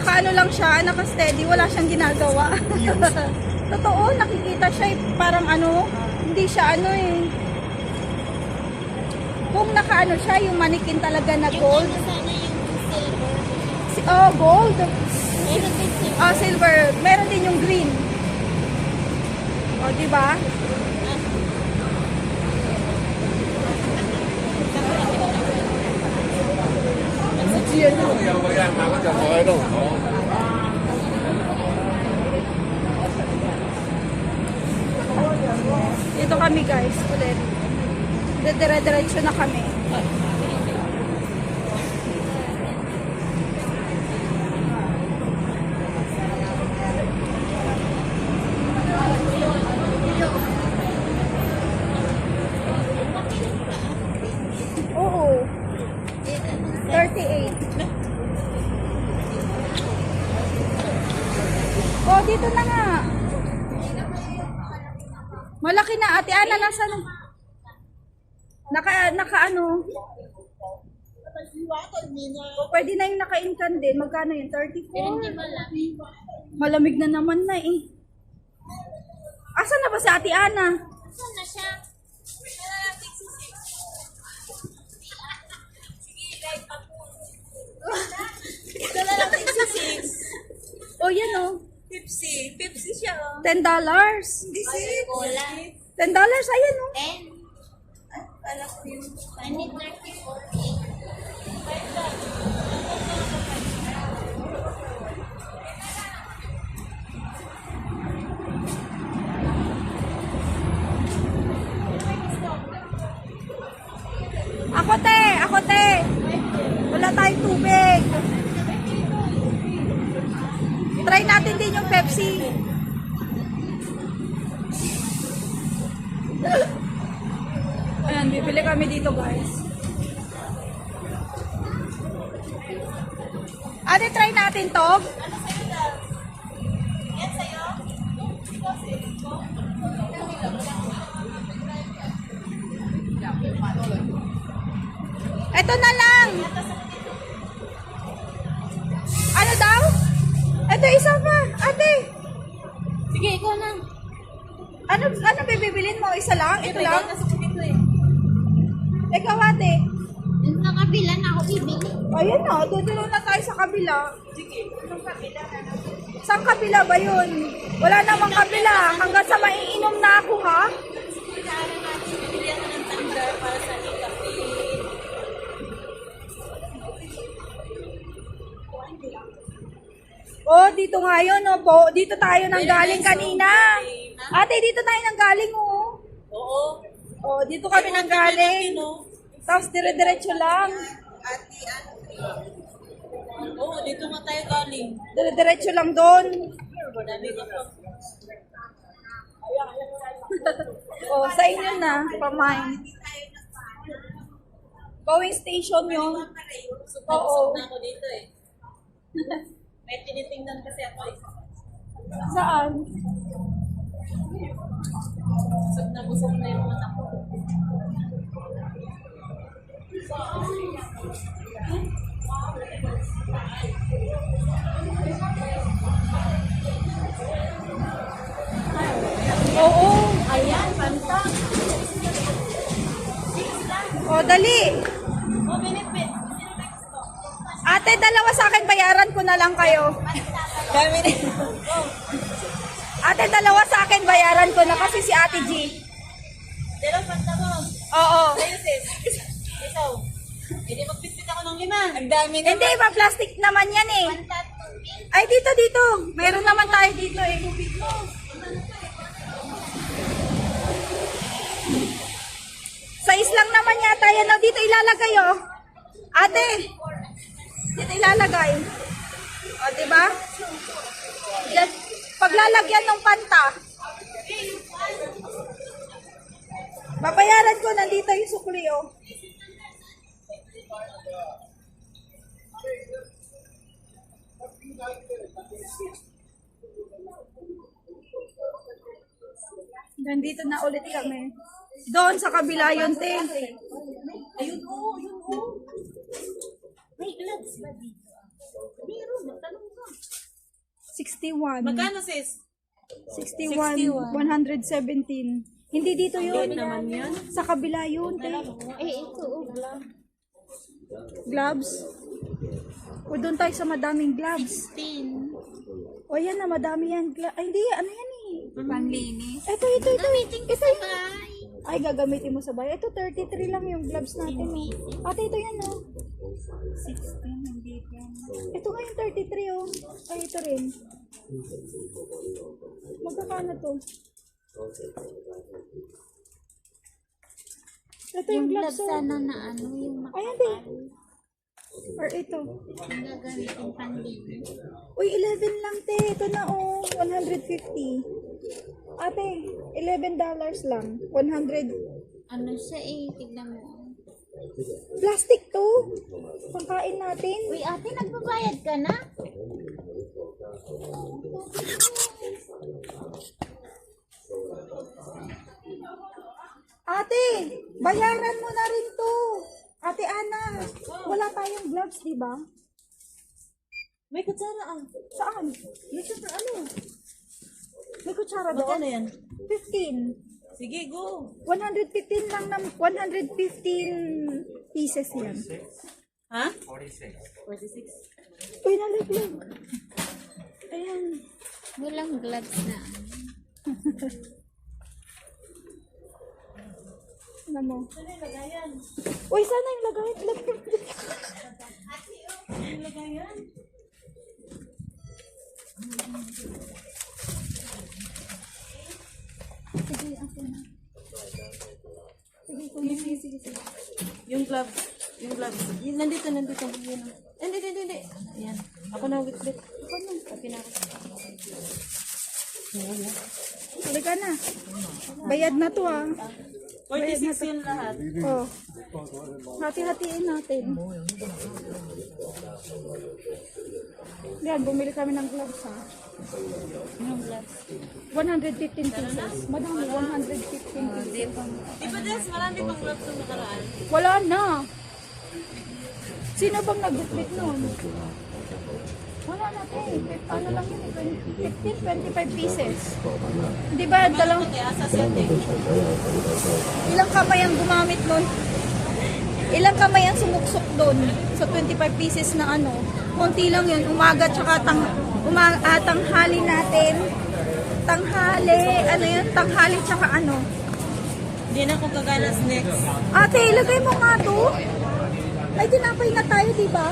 nakaano lang siya, naka-steady, wala siyang ginagawa. Totoo, nakikita siya parang ano, hindi siya ano eh. Kung nakaano siya, yung manikin talaga na gold. Yung sana yung silver. Oh, gold. Meron din silver. Ah, silver. Meron din yung green. Oh, di ba? Dito kami guys, ulit. Dire-diretso na kami. Oo. 38. Oh, dito na nga. Malaki na. Ate Ana, nasa na? Naka ano? Pwede na yung naka-incan din. Magkano yun? 34? Malamig na naman na eh. Asa na ba si Ate Ana? Saan na siya? Dala lang 66. Oh, yan oh. Pepsi. Pepsi siya oh. $10. Cola. $10, ayan oh. 10. Alam ko yun. I need 34. Ako te. Wala tayong tubig. Try natin din yung Pepsi. Ayan, bibili kami dito guys. Ate, try natin to. Yan sa'yo? Ito na lang. Ano daw? Ito isa pa. Ate. Sige, ikaw na. Ano bibilin mo? Isa lang? Ito lang? Ito eh. Ikaw ate. Yung sa kabila na ako bibili. Ayun na. Tutuloy na tayo sa kabila. Sige. Yung kabila na lang. Saan kabila ba yun? Wala namang kabila. Hanggang sa maiinom na ako ha? Kailangan natin bibili ako ng tandar para sa ikapi. Oh, dito nga yun. Oh, po. Dito tayo nang galing kanina. Ate, dito tayo nang galing oh. Oo. Oh, dito kami nang galing. Tapos dire-diretso lang. Oo, dito nga tayo galing. Dire-diretso lang doon. Dami ka pa. Oh, sa inyo na. Pamain. Going station yun. Oo. Busog na ako dito eh. May tinitingnan kasi ako eh. Saan? Busog na yung mata ko. Oo. Ayan, panta. Oh, dali. Oh, benefit. Ate, dalawa sa akin. Bayaran ko na lang kayo. Dami rin. Ate, dalawa sa akin. Bayaran ko na kasi si Ate G. Pero panta mo. Oo. Sa'yo sis. Ikaw. Hindi magpipit ako ng 5. Ang dami na. Hindi, plastic naman yan eh. Panta, tubig. Ay, dito. Meron naman tayo dito eh. Sa islang naman yata yan. Oh, dito ilalagay oh. Ate, dito ilalagay. O, diba? Diyan, paglalagyan ng panta. Babayaran ko, nandito yung sukli oh. Nandito na ulit kami. Doon sa kabila yun, te. Ayun oh, ayun oh. May gloves ba dito? Meron, magtanong ka. 61. Magkano sis? 61. 117. Hindi dito yun. Naman yun. Sa kabila yun. Ito. Gloves. O doon tayo sa madaming gloves. 10. O yan na, madami yan. Ay, hindi. Ano yan eh? Panlinis. Ito. Gamitin ko Ito sa yung... bahay. Ay, gagamitin mo sa bahay. Ito, 33 lang yung gloves natin. Oh. Ate, ito yan oh. 16. Hindi pa. Ito nga yung 33 oh. Ay, ito rin. Magkakano to? Ito yung Yung gloves gloves oh. sana na ano, yung Ay, hindi. Or ito. yung gagamitin panlinis. Uy, 11 lang te. Ito na oh. 150. Ate, $11 lang. 100. Ano siya tignan mo. Plastic to. Pangkain natin. Uy, ate, nagbabayad ka na? Ate, bayaran mo na rin to. Ate Ana, wala tayong gloves, di ba? May kutsara ah. Saan? May kutsara, ano? May kutsara Magkano doon? yan? 15. Sige, go. 115 lang na 115 pieces yan. Ha? 46. Uy, nalaglag. Ayan. Walang gloves na ano. Ano mo? Uy, sana yung lagay. Yung lagayan. Sige, ako na. Sige, kuya. Sige. Yung gloves. Yung gloves. Yung nandito. Yun. Hindi. Ayan. Ako na witlet. Ako na. Okay na ako. Halika na. Bayad na to ah. 46 yun lahat. Oh. Hati-hatiin natin. Yan, bumili kami ng gloves ha. Yung gloves. 115 pieces. Madami, 115 pieces. Di ba Des, marami pang gloves yung nakaraan? Wala na. Sino bang nag-split nun? Wala na to. Ano lang yun, 25 pieces. Di ba, dalawang, Ate, asa siya te. ilang kamay ang gumamit nun? Ilang kamay ang sumuksok doon sa 25 pieces na ano? Konti lang yun, umaga tsaka tanghali natin. Tanghali, ano yun? Tanghali tsaka ano? Hindi na ako gagana snacks. Ate, ilagay mo nga to. Ay, tinapay na tayo, di ba?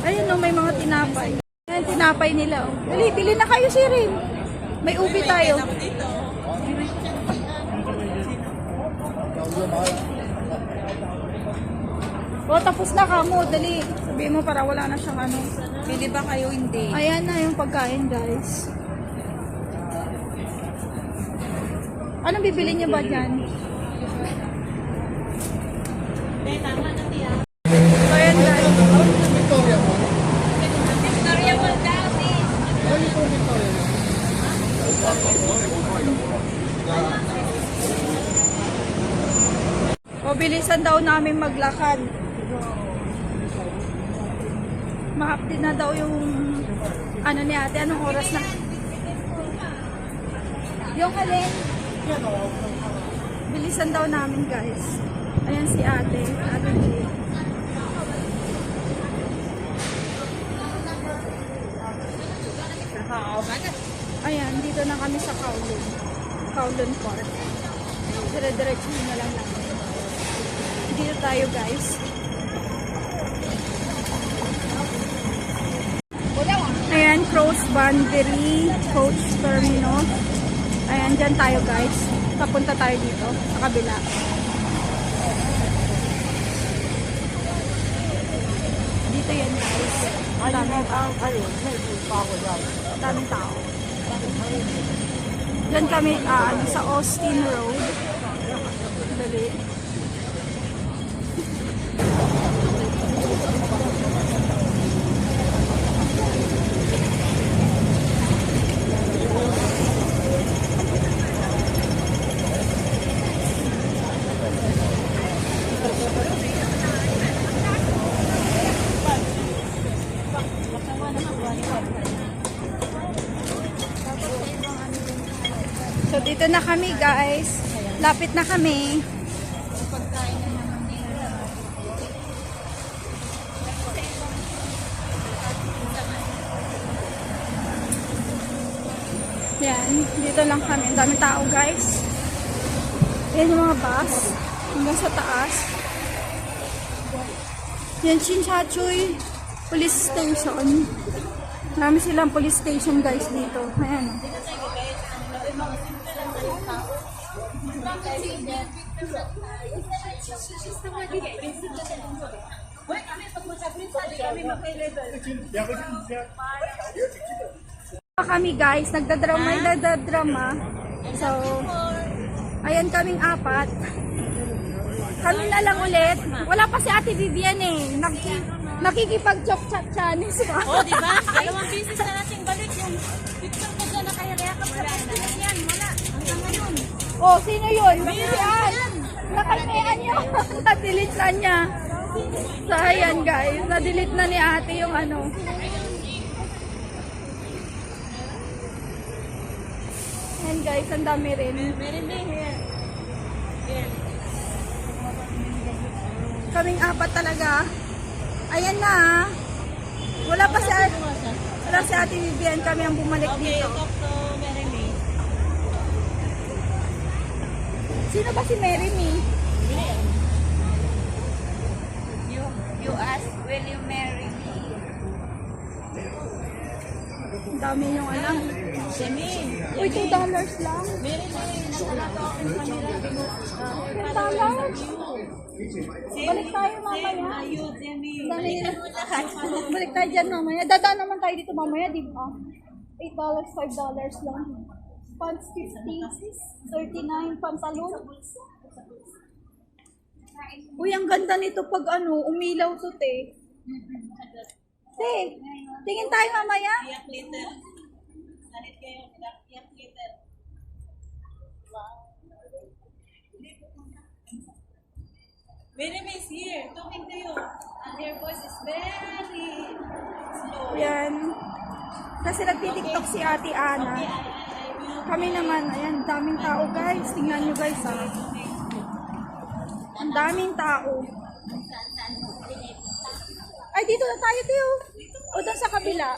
Ayun no, may mga tinapay. Ayan, tinapay nila. Oh. Dali, bili na kayo, Sirin. May ubi tayo. Ako dito. O, tapos na ka mo. Dali. Sabihin mo para wala na siyang ano. Pili ba kayo hindi? Ayan na yung pagkain, guys. Anong bibili niyo ba dyan? Hindi, tama na tiya. So, ayan, guys. Victoria Waldati. O, bilisan daw namin maglakad. Mahapdi na daw yung ano ni ate. Anong oras na? Yung alin? Bilisan daw namin, guys. Ayan si ate. Ate Jay. Ayan, dito na kami sa Kowloon. Kowloon Park. Dire-diretso na lang namin. Dito tayo, guys. Ayan, Cross Boundary Coach Terminal. Ayan, dyan tayo, guys. Papunta tayo dito, sa kabila. Dito yan, guys. Daming tao. Diyan kami sa Austin Road. Dali. Ayan na kami guys. Lapit na kami. Yan, dito lang kami. Ang daming tao guys. Yan yung mga bus. Hanggang sa taas. Yan, Chinchachoy Police Station. Marami silang police station guys dito. Ayan. Kami guys, nagdadrama. So, ayan kaming apat. Kami na lang ulit. Wala pa si Ate Vivian eh. Nakikipag-chok-chat-chanis pa. Oh, di ba? 2 pieces na nating balik yung picture ko dyan na kaya react sa pagkakas yan. Wala. Hanggang ngayon. Oh, sino yun? Vivian! Nakalmean niya. Na-delete na niya. So, ayan guys. Na-delete na ni Ate yung ano. Ayan guys, ang dami rin. Meron din here. Here. Kaming apat talaga. Ayan na. Wala pa si Ate Vivian. Kami ang bumalik Okay, dito. talk to Mary May. Sino ba si Mary Me? You ask, will you marry me? Ang dami yung alam. Semi. Uy, $2 lang. Mary May, nakalato ako ng camera. $10? Balik tayo mamaya. Ayun, Semi. Dami nila. Balik tayo dyan mamaya. Dadaan naman tayo dito mamaya, di ba? $8, $5 lang. Pants 50, 39 pantalon. Uy, ang ganda nito pag ano, umilaw to, te. Te, tingin tayo mamaya. Iyak later. Sanit kayo. Iyak later. Mary May is here. Talking to you. And your voice is very slow. Yan. Kasi nagtitiktok si Ate Ana. Kami naman, ayan, daming tao guys. Tingnan nyo guys ah. Ang daming tao. Ay, dito na tayo, Teo. O, doon sa kabila.